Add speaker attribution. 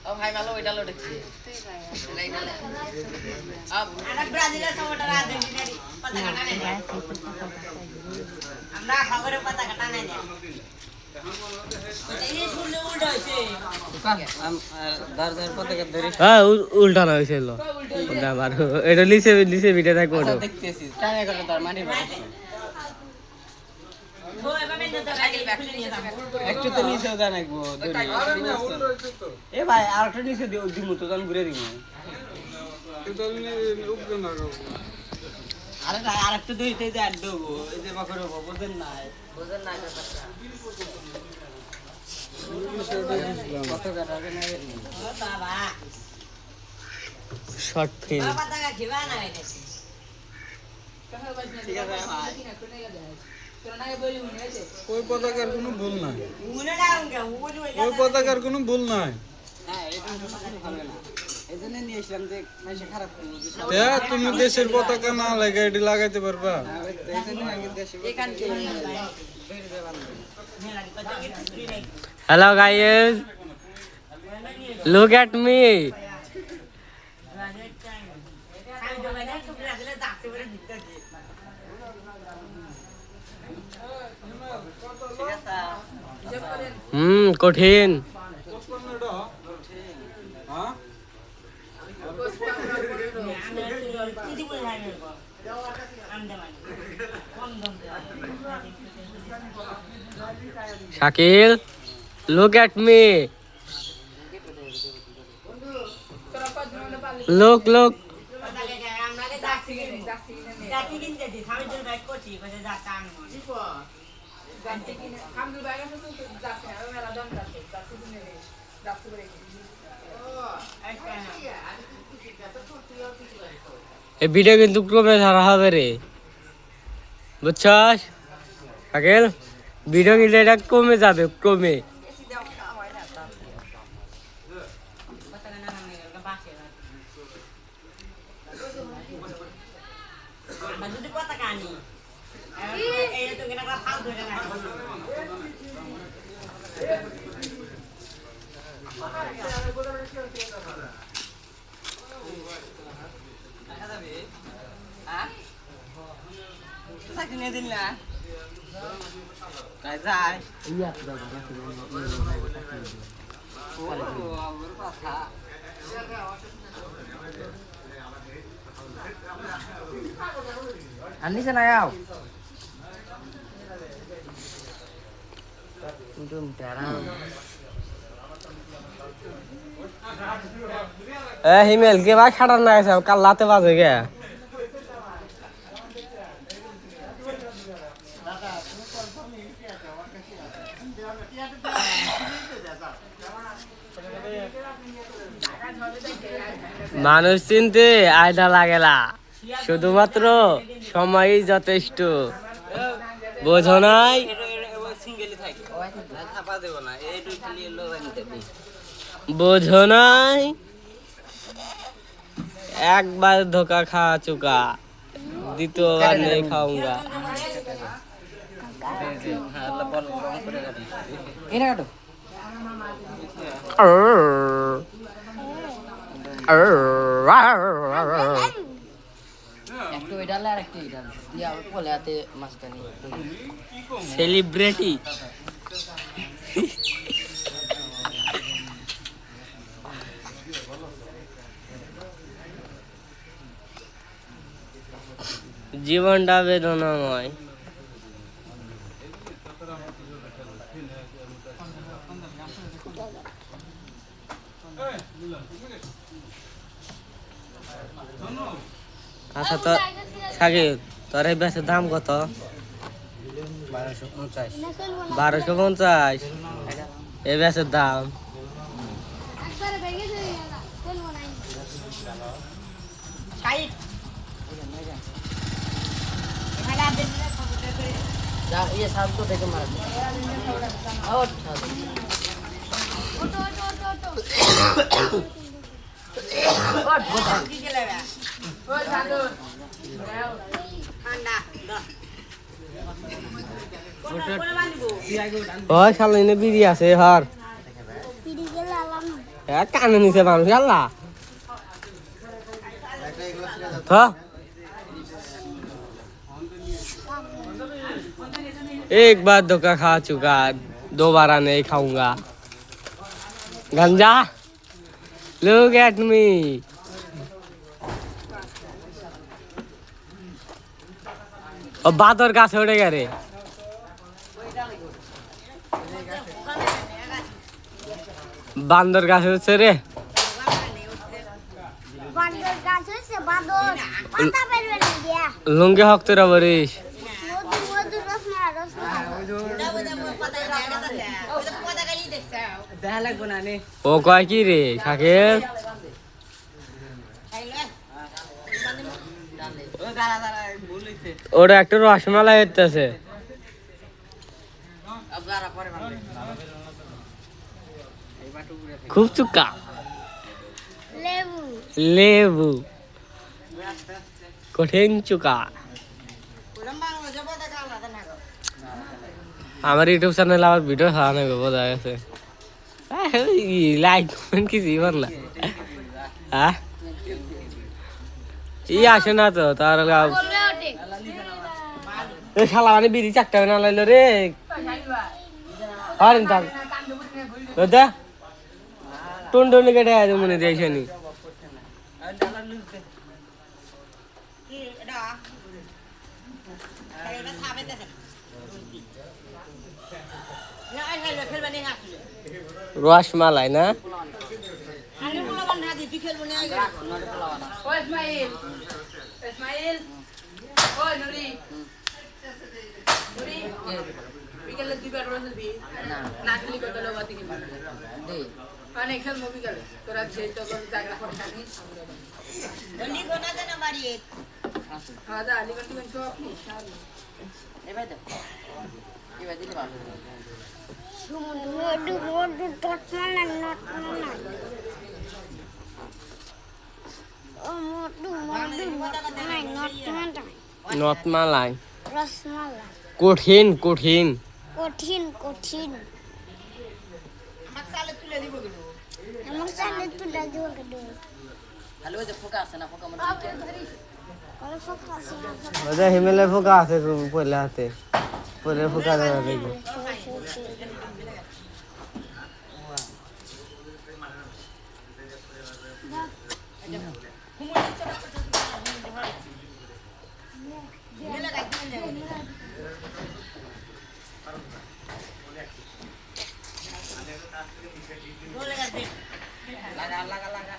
Speaker 1: ও ভাই ভালো ওইটা লো দেখছি
Speaker 2: আমরা খবরে পাতা কাটা নাই
Speaker 3: উল্টানো হয়েছিল এটা লিসে লিসে ভিটে থাকবো
Speaker 1: দেখতেছি টাকা করে তার মাটি একটু তো নিচেও দেন এ ভাই আর একটা নিচে দিব তো তখন ঘুরে দিব আরে ভাই আর একটা দইতে যে আড দেবো এই যে বকর বোঝেন না কত কাটা না
Speaker 2: বাবা
Speaker 3: শর্ট ফিল্ম
Speaker 2: পাতা খাইবা না
Speaker 1: ঠিক আছে ভাই
Speaker 4: ওই পতাকার কোনো ভুল নাই
Speaker 2: উনে লাউঙ্গা উনে
Speaker 4: ওই পতাকার কোনো ভুল নাই
Speaker 1: হ্যাঁ এটা হবে না এজন্য নিয়ে আসলাম যে মাইসে খারাপ করবে
Speaker 4: তুমি দেশের পতাকা না লাগা এটি লাগাইতে পারবা
Speaker 1: এখান থেকে
Speaker 3: Hello guys, look at me. কঠিন Shakil, look at me. Look. এই ভিডিও কিন্তু ক্রমে ছাড়া হবে রে, বুঝছস শাকিল? ভিডিও কিন্তু এটা কমে যাবে ক্রমে।
Speaker 1: কিনে দিন না যায়
Speaker 3: আনিছে না যাও হিমেল কে ভাই খাটার না গেছে কাল রাতে বাজে গে মানুষ চিনতে আয়দা লাগেলা, শুধুমাত্র সময়ই যথেষ্ট। বোঝো নাই? বোঝো নাই? একবার ধোকা খাওয়া চুকা, দ্বিতীয়বার নেই খাऊंगा।
Speaker 1: একটু এডালে আর একটু এডাল দিয়া বলে হাতে মাঝখানে
Speaker 3: সেলিব্রিটি জীবনটা বেদনাময়। আচ্ছা তো শাকিল, তোর এই ব্যাসের দাম কত? 1250। এই ব্যাসের দাম
Speaker 1: ये साहब को देखे मार और
Speaker 2: ঠান্ডা
Speaker 3: ওই শালিনে বিড়ি আছে হর
Speaker 5: পিড়ি গেলে আলাম
Speaker 3: কানে নিচে মানুষ আল্লাহ हाँ एक बार धोखा खा चुका दोबारा नहीं खाऊंगा गंजा look at me अब बात और कहाँ से उड़ेगा रे बांदर कहाँ से उठছে रे
Speaker 5: বান্দর গাছ হইছে বান্দর পাতা বেরবে না দিয়া
Speaker 3: লুঙ্গি হক তোরা বরিস
Speaker 5: মধু মধু রসনা
Speaker 1: দেখা লাগবো না নে
Speaker 3: ও কয় কি রে শাকিল
Speaker 1: ও দাঁড়া দাঁড়া ভুল হইছে
Speaker 3: ওটা একটা রসমালাই হইতেছে
Speaker 1: अब दाঁড়া পরে বানবে এই বাটু পুরো
Speaker 3: খুব চুকা
Speaker 5: লেবু
Speaker 3: লেবু কঠিন চুকা আমার ইউটিউব চ্যানেল আমার ভিডিও খাওয়ানো বোঝা গেছে লাইক কমেন্ট কি জীবন না হ্যাঁ ই আসে না তো তার শালা মানে বিড়ি চারটা না লাইলো রে হরেন থাক দাদা টুনটুনি কেটে আছে মনে দিয়েছে নি রসমালাই না
Speaker 5: মধু মধু টটমালা নটমালা ও মধু মধু নটমালা নটমালা
Speaker 3: নতমালাই
Speaker 5: রসমালা
Speaker 3: কঠিন কঠিন
Speaker 5: কঠিন কঠিন আমার চালে তুলে দিব কেন
Speaker 1: হ্যালো যে ফোকা আছে না ফোকা মানে
Speaker 5: ফোকা আছে
Speaker 3: ওদের হিমেলের ফোকা আছে পয়লা হাতে পরে ফোকা দেওয়া দেখবো
Speaker 2: লাগা লাগা লাগা